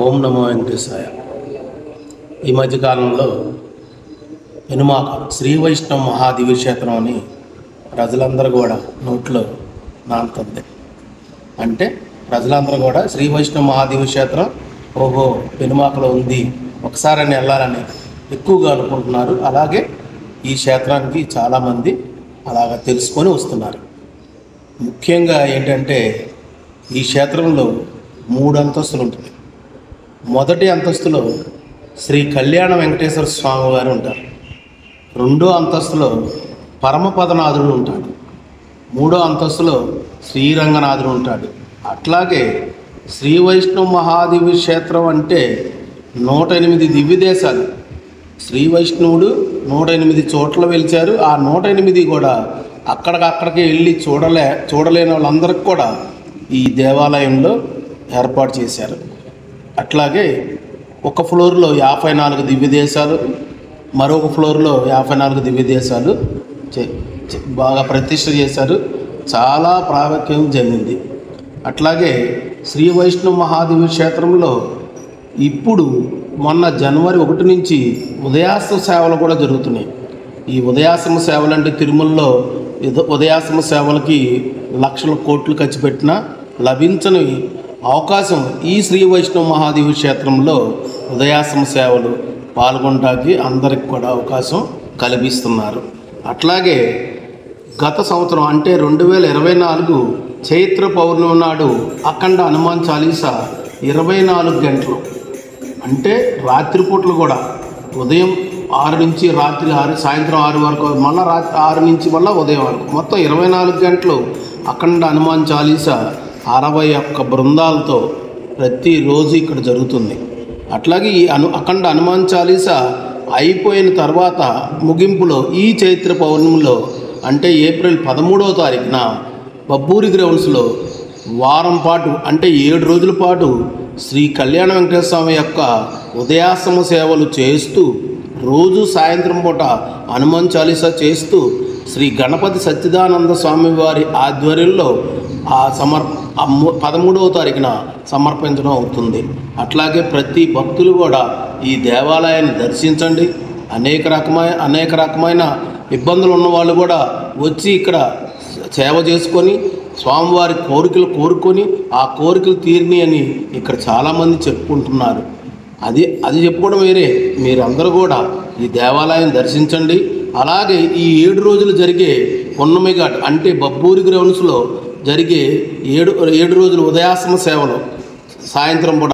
ఓం నమో వెంకటేశాయ. ఈ మధ్యకాలంలో పెనుమాక శ్రీ వైష్ణవ మహాదివ్యక్షేత్రం అని ప్రజలందరూ కూడా నోట్లో నానుతుంది. అంటే ప్రజలందరూ కూడా శ్రీ వైష్ణవ మహాదివ్యక్షేత్రం ఓహో పెనుమాకలో ఉంది, ఒకసారి వెళ్ళాలని ఎక్కువగా అనుకుంటున్నారు. అలాగే ఈ క్షేత్రానికి చాలామంది అలాగ తెలుసుకొని వస్తున్నారు. ముఖ్యంగా ఏంటంటే ఈ క్షేత్రంలో 3 అంతస్తులు ఉంటుంది. మొదటి అంతస్తులో శ్రీ కళ్యాణ వెంకటేశ్వర స్వామి వారు ఉంటారు. 2వ అంతస్తులో పరమపదనాథుడు ఉంటాడు. 3వ అంతస్తులో శ్రీరంగనాథుడు ఉంటాడు. అట్లాగే శ్రీ వైష్ణవ మహాదివ్య క్షేత్రం అంటే 108 దివ్య దేశాలు. శ్రీ వైష్ణవుడు 108 చోట్ల వెలిచారు. ఆ 108 కూడా అక్కడికి వెళ్ళి చూడలేని వాళ్ళందరికీ కూడా ఈ దేవాలయంలో ఏర్పాటు చేశారు. అట్లాగే ఒక ఫ్లోర్లో 54 దివ్య దేశాలు, మరొక ఫ్లోర్లో 54 దివ్య దేశాలు బాగా ప్రతిష్ఠ చేశారు. చాలా ప్రాముఖ్యం చెందింది. అట్లాగే శ్రీ వైష్ణవ మహాదివ్య క్షేత్రంలో ఇప్పుడు మొన్న జనవరి 1 నుంచి ఉదయాస్తమ సేవలు కూడా జరుగుతున్నాయి. ఈ ఉదయాస్తమ సేవలు అంటే తిరుమలలో ఉదయాస్తమ సేవలకి లక్షల కోట్లు ఖర్చు పెట్టినా లభించని అవకాశం ఈ శ్రీ వైష్ణవ మహాదివ్య క్షేత్రంలో ఉదయాస్తమ సేవలు పాల్గొనడానికి అందరికి కూడా అవకాశం కల్పిస్తున్నారు. అట్లాగే గత సంవత్సరం అంటే 2024 చైత్ర పౌర్ణమి నాడు అఖండ హనుమాన్ చాలీసా 24 గంటలు అంటే రాత్రిపూటలు కూడా ఉదయం 6 నుంచి రాత్రి 6 సాయంత్రం 6 వరకు, మళ్ళీ రాత్రి 6 నుంచి మళ్ళీ ఉదయం వరకు మొత్తం 24 గంటలు అఖండ హనుమాన్ చాలీసా 61 బృందాలతో ప్రతిరోజు ఇక్కడ జరుగుతుంది. అట్లాగే ఈ అఖండ హనుమాన్ చాలీసా అయిపోయిన తర్వాత ముగింపులో ఈ చైత్ర పౌర్ణమిలో అంటే ఏప్రిల్ 13వ తారీఖున బబ్బూరి గ్రౌండ్స్లో వారం పాటు అంటే 7 రోజుల పాటు శ్రీ కళ్యాణ వెంకటేశ్వర స్వామి యొక్క ఉదయాస్తమ సేవలు చేస్తూ రోజు సాయంత్రం పూట హనుమాన్ చాలీసా చేస్తూ శ్రీ గణపతి సచ్చిదానంద స్వామి వారి ఆధ్వర్యంలో 13వ తారీఖున సమర్పించడం అవుతుంది. అట్లాగే ప్రతి భక్తులు కూడా ఈ దేవాలయాన్ని దర్శించండి. అనేక రకమైన ఇబ్బందులు ఉన్నవాళ్ళు కూడా వచ్చి ఇక్కడ సేవ చేసుకొని స్వామివారి కోరికలు కోరుకొని ఆ కోరికలు తీరిని అని ఇక్కడ చాలామంది చెప్పుకుంటున్నారు. అది చెప్పుకోవడం వేరే, మీరందరూ కూడా ఈ దేవాలయం దర్శించండి. అలాగే ఈ 7 రోజులు జరిగే పున్నమి ఘాట్ అంటే బబ్బూరి గ్రౌండ్స్లో జరిగే 7 రోజులు ఉదయాస్తమ సేవలు సాయంత్రం పూట